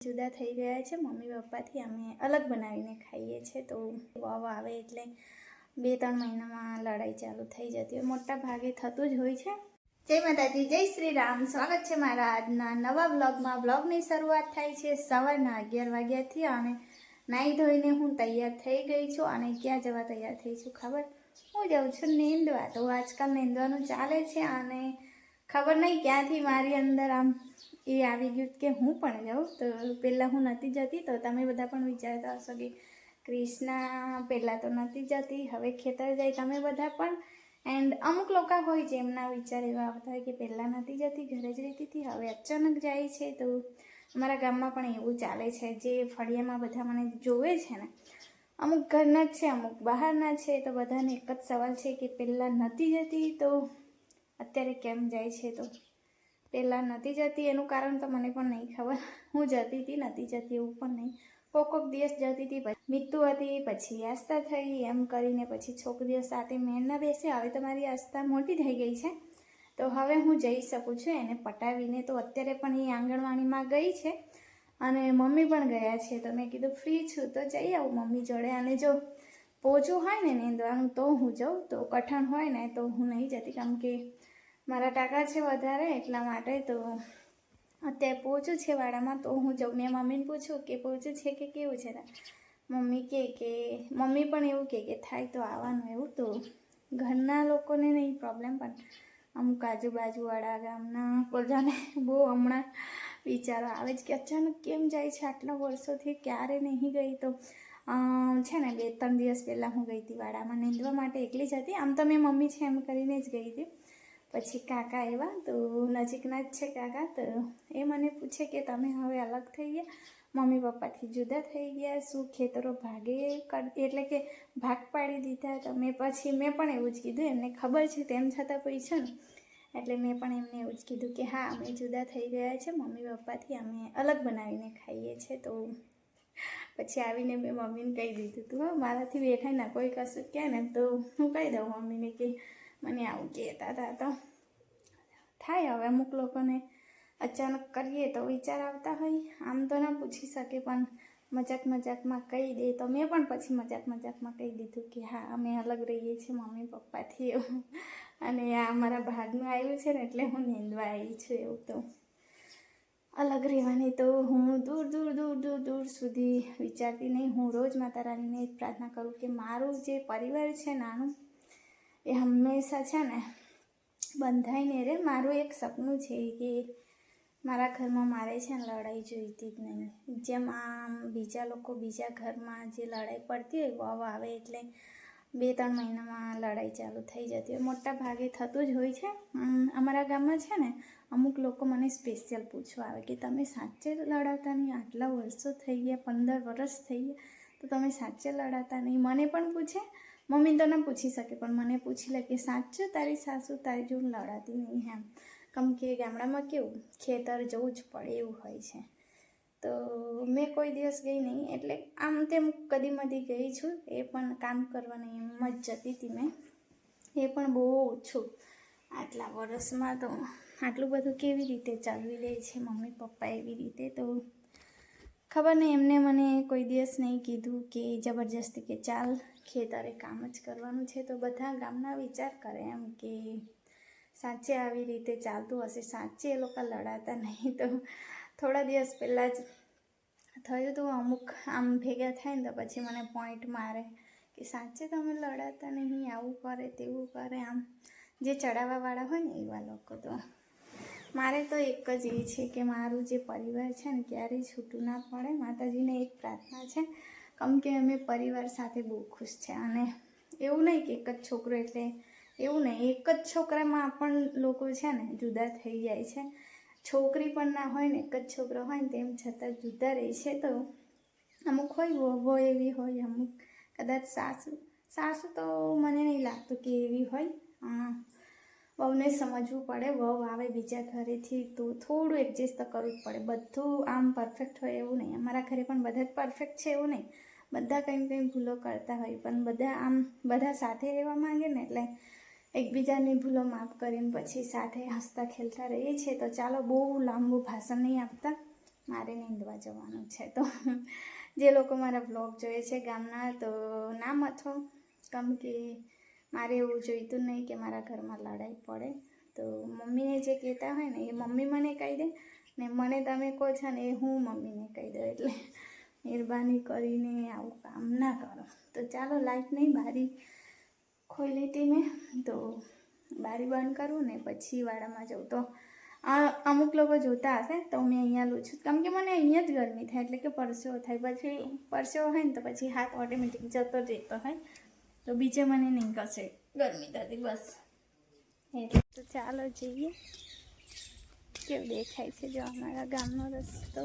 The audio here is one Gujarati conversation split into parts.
જુદા થઈ ગયા છે મમ્મી પપ્પાથી. અમે અલગ બનાવીને ખાઈએ છીએ. તો વાવ આવે એટલે 2-3 મહિનામાં લડાઈ ચાલુ થઈ જતી હોય. મોટા ભાગે થતું જ હોય છે. જય માતાજી, જય શ્રી રામ. સ્વાગત છે મારા આજના નવા બ્લોગમાં. બ્લોગની શરૂઆત થાય છે સવારના 11 વાગ્યાથી અને નાહી ધોઈને હું તૈયાર થઈ ગઈ છું. અને ક્યાં જવા તૈયાર થઈ છું ખબર? હું જાઉં છું નીંદવા. તો આજકાલ નીંદવાનું ચાલે છે અને ખબર નહીં ક્યાંથી મારી અંદર આમ એ આવી ગયું કે હું પણ જાઉં. તો પહેલાં હું નહોતી જતી, તો તમે બધા પણ વિચારતા હશો કે ક્રિષ્ના પહેલાં તો નહોતી જતી, હવે ખેતર જાય. તમે બધા પણ એન્ડ અમુક લોકો હોય જેમના વિચાર એવા આવતા હોય કે પહેલાં નહોતી જતી, ઘરે જ રહેતી હતી, હવે અચાનક જાય છે. તો અમારા ગામમાં પણ એવું ચાલે છે. જે ફળિયામાં બધા મને જોવે છે ને, અમુક ઘરના જ છે, અમુક બહારના છે. તો બધાને એક જ સવાલ છે કે પહેલાં નહોતી જતી તો અત્યારે કેમ જાય છે? તો પહેલાં નહોતી જતી એનું કારણ તો મને પણ નહીં ખબર. હું જતી હતી, નહોતી જતી એવું પણ નહીં. કોક દિવસ જતી હતી, પછી મીતુ હતી, પછી આસ્થા થઈ, એમ કરીને પછી છોકરીઓ સાથે મેળ ના બેસે. હવે તો મારી આસ્થા મોટી થઈ ગઈ છે, તો હવે હું જઈ શકું છું એને પટાવીને. તો અત્યારે પણ એ આંગણવાડીમાં ગઈ છે અને મમ્મી પણ ગયા છે. તો મેં કીધું ફ્રી છું તો જઈ આવું મમ્મી જોડે. અને જો પોચું હોય ને નીંદવાનું તો હું જાઉં, તો કઠણ હોય ને તો હું નહીં જતી, કારણ કે મારા ટાકા છે વધારે એટલા માટે. તો અત્યારે પોચું છે વાડામાં તો હું જાઉં. મેં મમ્મીને પૂછું કે પોચું છે કે કેવું છે? મમ્મી કે મમ્મી પણ એવું કે થાય તો આવવાનું એવું. તો ઘરના લોકોને નહીં પ્રોબ્લેમ, પણ અમુક આજુબાજુવાળા ગામના બધાને બહુ હમણાં વિચારો આવે છે કે અચાનક કેમ જાય છે આટલા વર્ષોથી, ક્યારે નહીં ગઈ. તો છે ને 2-3 દિવસ પહેલાં હું ગઈ હતી વાડામાં નીંદવા માટે. એકલી જ હતી. આમ તો મેં મમ્મી છે એમ કરીને જ ગઈ હતી. પછી કાકા એવા, તો નજીકના જ છે કાકા. તો એ મને પૂછે કે તમે હવે અલગ થઈ ગયા, મમ્મી પપ્પાથી જુદા થઈ ગયા, શું ખેતરો ભાગે એટલે કે ભાગ પાડી દીધા તમે? પછી મેં પણ એવું જ કીધું. એમને ખબર છે તેમ છતાં પૂછ્યું ને, એટલે મેં પણ એમને એવું જ કીધું કે હા, અમે જુદા થઈ ગયા છે મમ્મી પપ્પાથી. અમે અલગ બનાવીને ખાઈએ છીએ. તો પછી આવીને મેં મમ્મીને કહી દીધું હતું. મારાથી બેઠા ના કોઈ કશું કહે ને તો હું કહી દઉં મમ્મીને કે મને આવું કહેતા હતા. તો થાય હવે અમુક લોકોને અચાનક કરીએ તો વિચાર આવતા હોય. આમ તો ના પૂછી શકે, પણ મજાકમાં કહી દે. તો મેં પણ પછી મજાકમાં કહી દીધું કે હા, અમે અલગ રહીએ છીએ મમ્મી પપ્પાથી એવું. અને આ અમારા ભાગનું આવ્યું છે ને એટલે હું નીંદવા આવી છું એવું. તો અલગ રહેવાની તો હું દૂર સુધી વિચારતી નહીં. હું રોજ માતા રાણીને જ પ્રાર્થના કરું કે મારું જે પરિવાર છે નાનું, એ હંમેશા છે ને બંધાઈને રહે. મારું એક સપનું છે કે મારા ઘરમાં મારે છે ને લડાઈ જોઈતી જ નહીં. જેમ આમ બીજા લોકો બીજા ઘરમાં જે લડાઈ પડતી હોય, વાવ આવે એટલે 2-3 મહિનામાં લડાઈ ચાલુ થઈ જતી હોય. મોટા ભાગે થતું જ હોય છે. અમારા ગામમાં છે ને અમુક લોકો મને સ્પેશિયલ પૂછવા આવે કે તમે સાચે લડાતા નહીં? આટલા વર્ષો થઈ ગયા, 15 વર્ષ થઈ ગયા, તો તમે સાચે લડાતા નહીં? મને પણ પૂછે. મમ્મી તો ના પૂછી શકે, પણ મને પૂછી લે કે સાચું તારી સાસુ તારી જોડે લડાતી નહીં એમ? કેમ કે ગામડામાં કેવું ખેતર જવું જ પડે એવું હોય છે. તો મેં કોઈ દિવસ ગઈ નહીં, એટલે આમ તેમ કદી ગઈ છું. એ પણ કામ કરવાની એમ જ જતી હતી મેં. એ પણ બહુ ઓછું. આટલા વર્ષમાં તો આટલું બધું કેવી રીતે ચાલવી લે છે મમ્મી પપ્પા એવી રીતે? તો ખબર નહીં, એમને મને કોઈ દિવસ નહીં કીધું કે જબરજસ્તી કે ચાલ ખેતરે કામ જ કરવાનું છે. તો બધા ગામના વિચાર કરે એમ કે સાચે આવી રીતે ચાલતું હશે, સાચે એ લોકો લડાતા નહીં. તો થોડા દિવસ પહેલાં જ થયું હતું. અમુક આમ ભેગા થાય ને તો પછી મને પોઈન્ટ મારે કે સાચે તમે લડાતા નહીં, આવું કરે તેવું કરે. આમ જે ચડાવવાવાળા હોય ને એવા લોકો. તો મારે તો એક જ એ છે કે મારું જે પરિવાર છે ને ક્યારેય છૂટું ના પડે. માતાજીને એક પ્રાર્થના છે, કેમ કે અમે પરિવાર સાથે બહુ ખુશ છે. અને એવું નહીં કે એક જ છોકરો, એટલે એવું નહીં, એક જ છોકરામાં પણ લોકો છે ને જુદા થઈ જાય છે. છોકરી પણ ના હોય ને એક જ છોકરો હોય ને તેમ છતાં જુદા રહે છે. તો અમુક હોય વહુ એવી હોય, અમુક કદાચ સાસુ તો મને નહીં લાગતું કે એવી હોય. વહુને સમજવું પડે. વહુ આવે બીજા ઘરેથી તો થોડું એડજસ્ટ તો કરવું જ પડે. બધું આમ પરફેક્ટ હોય એવું નહીં. અમારા ઘરે પણ બધા જ પરફેક્ટ છે એવું નહીં. બધા કંઈ ભૂલો કરતા હોય, પણ બધા સાથે રહેવા માંગે ને, એટલે એકબીજાની ભૂલો માફ કરીને પછી સાથે હસતા ખેલતા રહીએ છીએ. તો ચાલો બહુ લાંબુ ભાષણ નહીં આપતા, મારે નીંદવા જવાનું છે. તો જે લોકો મારા બ્લોગ જોઈએ છે ગામના તો ના મથો, કેમ કે મારે એવું જોઈતું નહીં કે મારા ઘરમાં લડાઈ પડે. તો મમ્મીને જે કહેતા હોય ને એ મમ્મી મને કહી દે ને મને તમે કહો છો ને એ હું મમ્મીને કહી દઉં. એટલે મહેરબાની કરીને આવું કામ ના કરો. તો ચાલો લાઈટ નહીં, બારી ખોઈ લીધી મેં, તો બારી બંધ કરું ને પછી વાડામાં જાઉં. તો અમુક લોકો જોતા હશે તો મેં અહીંયા લઉં છું, કેમ કે મને અહીંયા જ ગરમી થાય, એટલે કે પરસેવો થાય. પછી પરસેવો હોય ને તો પછી હાથ ઓટોમેટિક જતો રહેતો હોય, તો બીજે મને નહીં કશે ગરમી થતી બસ. એટલે તો ચાલો જઈએ, કેવું દેખાય છે જો અમારા ગામનો રસ્તો.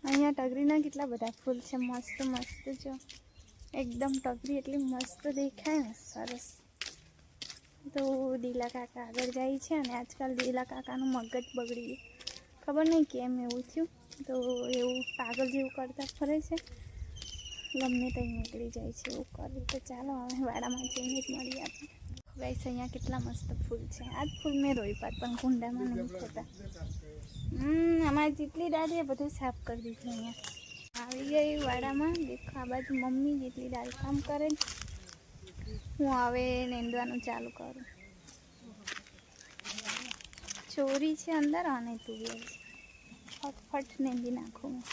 અહીંયા ટગરીના કેટલા બધા ફૂલ છે, મસ્ત મસ્ત. જો એકદમ ટગરી એટલી મસ્ત દેખાય ને, સરસ. તો દિલા કાકા આગળ જાય છે અને આજકાલ દિલા કાકાનું મગજ બગડી ગયું, ખબર નહીં કેમ એવું થયું. તો એવું પાગલ જેવું કરતા ફરે છે, ગમે ત્યાં નીકળી જાય છે એવું કરે. તો ચાલો હવે વાડામાં જઈને જ મળીએ આપણે. ગાઈસ અહીંયા કેટલા મસ્ત ફૂલ છે. આ જ ફૂલ મેં રોપ્યા પણ કુંડામાં નહીં થતા. અમારી જેટલી દાદીએ બધું સાફ કરી દીધું. અહીંયા આવી ગઈ વાડામાં. દેખો આ બાજુ મમ્મી જેટલી દાદી કામ કરે, હું હવે નીંદવાનું ચાલુ કરું. ચોરી છે અંદર અને તુવેર છે, ફટફટ નીંદી નાખું મેં.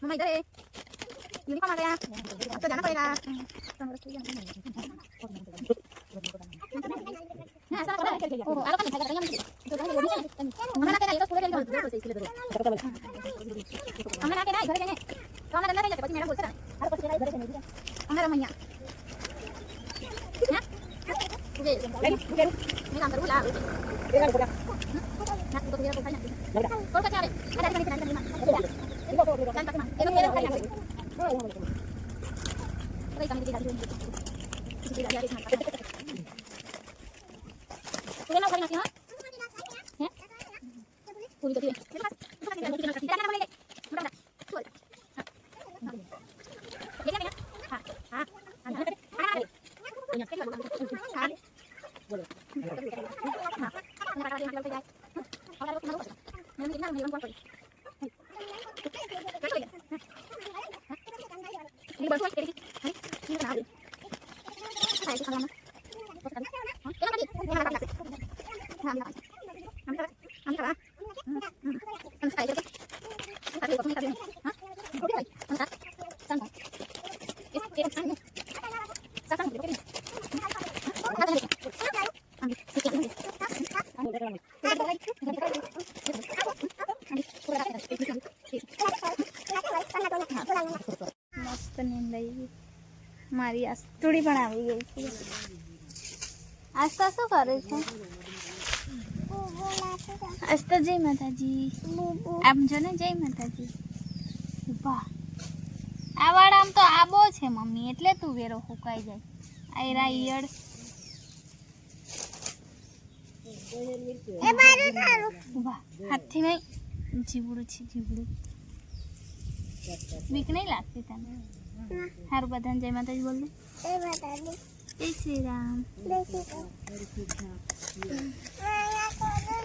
मम्मा इधर है, यूनिफॉर्म आ गया तो जाना पड़ेगा. ऐसा पड़ा है क्या? ओह आलो का नहीं खाएगा तो घर में मम्मा ना कहना ये तो स्कूल में हमने ना कहना घर जाने तो हमने अंदर नहीं जाते. પછી મેડમ બોલશે હાલો પછી ઘરે જઈને દીધા અમારા મૈયા હા તુજે મેં કામ કરું લા એના બોલા ના તો તેરા કોઈ ના કોલ का ચાલે આ દાદી મને નાની માં જાન પાસ માં એનો તેરા કરી નાખો કઈ કામ દીધી દાદી દીધી દાદી આ તું ના કરી નાખી હા હે પૂરી કરી મસ્ત નીંદાઈ ગઈ મારી. આસ્તુડી પણ આવી ગઈ છે. આસ્તા શું કરે છે? આસ્તા જય માતાજી. આમ જો ને જય માતાજી. વાહ આ વાળ આમ તો આબો છે મમ્મી, એટલે તું વેરો ફૂકાઈ જાય. આયરા ઈયળ વાહ હાથથી નહીં, જીવડું છે જીવડું. બીક નહીં લાગતી તને? સારું બધાને જય માતાજી બોલ. જય શ્રી રામ.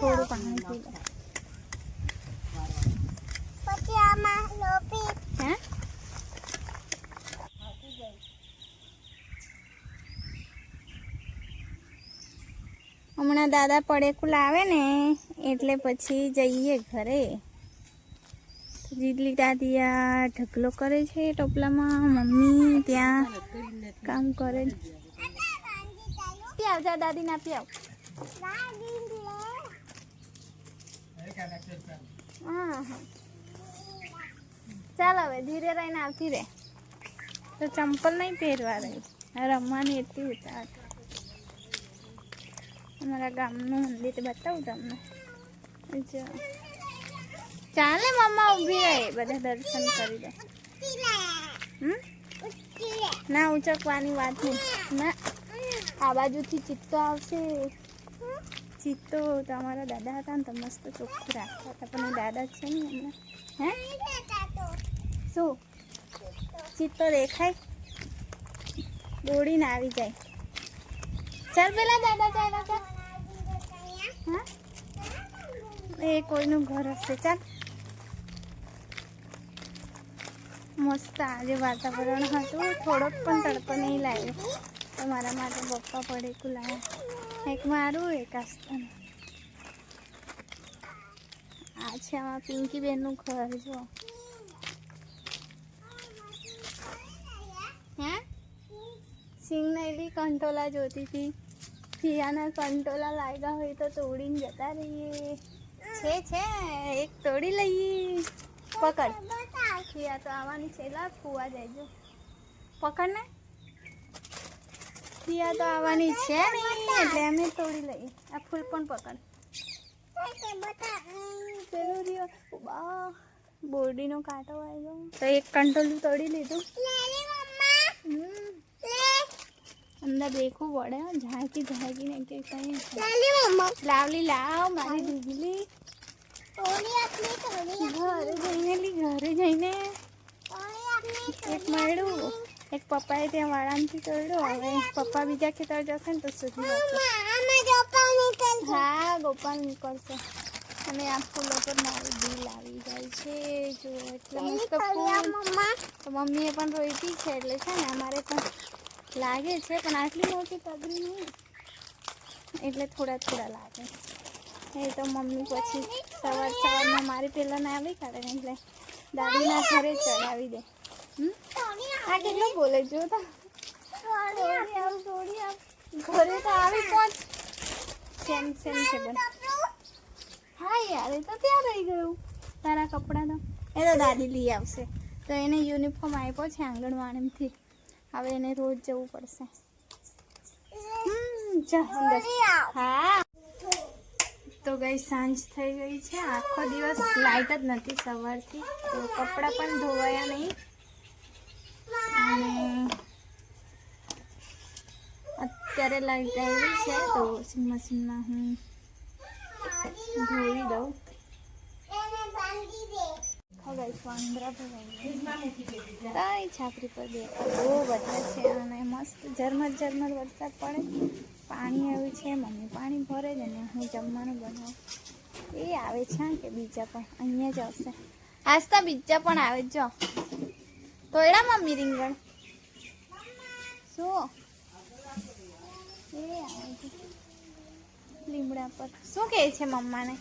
થોડું પાણી પી લે. હે હમણાં દાદા પડેકું લાવે ને એટલે પછી જઈએ ઘરે. જીતલી દાદી આ ઢગલો કરે છે ટોપલામાં, મમ્મી ત્યાં કામ કરે. પી આવ જા દાદી ના પી આવ. હા હા ચાલ હવે ધીરે રહીને આવતી રે તો ચંપલ નહીં પહેરવા રહી રમવાની એટલી ઉતાવળ અમારા ગામનું મંદિર બતાવું તમને જો ચાલે મમ્મા ઊભી રહે બધા દર્શન કરી દે ના ઉચકવાની વાત નહીં ના આ બાજુથી ચિત્તો આવશે ચિત્તો તમારા દાદા હતા ને તો મસ્ત ચોખ્ખું રાખતા હતા પણ દાદા છે ને એમને હે શું ચિત્તો દેખાય દોડીને આવી જાય ચાલ પેલા દાદા ચાલ્યા ચાલ હા એ કોઈનું ઘર હશે ચાલ મસ્ત આજે વાતાવરણ હતું થોડોક પણ તડકો નહીં લાગ્યો તો મારા માટે પપ્પા પડેકું લાવ્યા એક મારું એક આસ્તાનું આ છે આમાં પિંકી બેનનું ઘર જો હે સિંગ નઈલી કંટોલા જોતી હતી ફિયાના કંટોલા લાગ્યા હોય તો તોડીને જતા રહીએ છે એક તોડી લઈએ પકડ ફિયા તો આવવાની છે લા ફુવા જઈજો પકડ ને ફિયા તો આવવાની છે નહીં એટલે અમે તોડી લઈએ આ ફૂલ પણ પકડ પેલું રહ્યો બા બોરડીનો કાંટો આવ્યો તો એક કંટોલું તોડી લીધું અંદર દેખવું પડે ઝાંકીને કે કઈ લાવલી લાવ મારી દીકરી ઘરે જઈને એક મળ્યું એક પપ્પાએ ત્યાં વાળામાંથી તોડ્યો હવે પપ્પા બીજા ખેતર જશે ને તો સુધી હા ગોપાલ નીકળશે અને આ ફૂલો પર મારું દિલ આવી જાય છે જો એટલે મસ્ત ફૂલ તો મમ્મીએ પણ રોઈતી છે એટલે છે ને અમારે પણ લાગે છે પણ આટલી મોટી તગરી નહીં એટલે થોડા લાગે એ તો મમ્મી પછી સવારમાં મારી પહેલાં ના આવી કાઢે ને એટલે દાદીના ઘરે ચડાવી દે આ કેટલું બોલે જો તો ઘરે તો આવી પહોંચ સેમ છે બન હા યાર એ તો ત્યાં રહી ગયું તારા કપડાં તો એ તો દાદી લઈ આવશે તો એને યુનિફોર્મ આપ્યો છે આંગણવાડીમાંથી હવે એને રોજ જવું પડશે હા તો ગઈ સાંજ થઈ ગઈ છે આખો દિવસ લાઇટ જ નથી સવારથી તો કપડાં પણ ધોવાયા નહીં અને અત્યારે લાઇટ આવી છે તો વોશિંગ મશીનમાં હું ધોઈ દઉં છાપરી પર બહુ બધા છે અને મસ્ત ઝરમર વરસાદ પડે પાણી આવ્યું છે મમ્મી પાણી ભરે છે ને હું જમવાનું બનાવું એ આવે છે કે બીજા પણ અહીંયા જ આવશે આજ તો બીજા પણ આવે જો તો એડા મમ્મી રીંગણ શું એ આવે છે લીમડા પર શું કહે છે મમ્માને